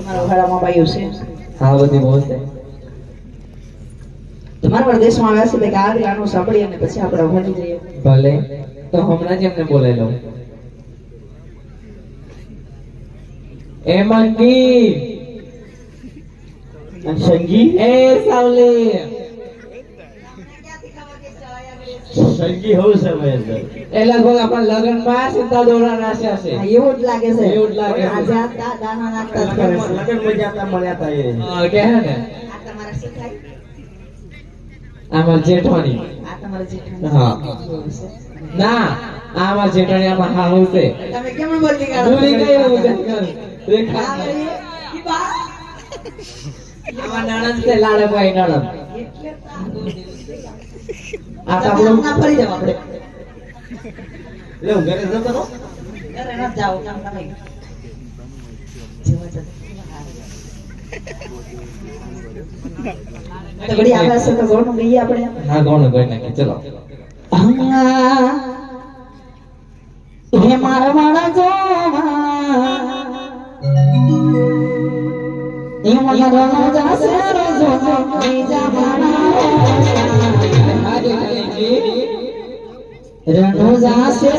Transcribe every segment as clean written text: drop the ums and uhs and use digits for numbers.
તમારા ઘરમાં બાયું છે? હા બધી બહુ છે. તમારા પ્રદેશમાં આવ્યા છે કે આ ગાનું સાંભળી અને પછી આપણે વળી જઈએ. ભલે તો હમણાં જ એમને બોલાવી લઉં. એ મંકી સંગી એ સાવલી સંગી હોવું છે મહેન્દ્ર. એ લગભગ આપણા લગ્નમાં સીતા દોરા નાખ્યા છે. હા, એવું જ લાગે છે. એવું જ લાગે છે. આજે આ દાના નાખતા જ કરે છે. લગન માં જાતા મળ્યા તા એ. હા, કે હે ને આ તમારા શું થાય? આમાં જેઠાણી. આ તમારા જેઠાણી. હા. એવું છે. ના આમાં જેઠાણી આમાં હાહુ છે. તમે કેમ બોલી કાઢો? ભૂલી ગઈ હું દેખા. આ લઈ, ઈ બા. આમાં નણંદ છે લાડકભાઈ નણંદ. એટલે આ તમે આપણું ના ફરી જાવ આપણે. લે હું ઘરે જતો રહો. ઘરે ન જાઓ, કામ તમે. જેવા જતા. તો ઘડી આવ્યા છે તો ઘણું ગઈએ આપણે. હા ઘણું કરી નાખીએ ચલો. હે મારા મારા જોવા એ મારા રાજા સે જો બીજા મારા રણો જાસે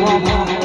Oh,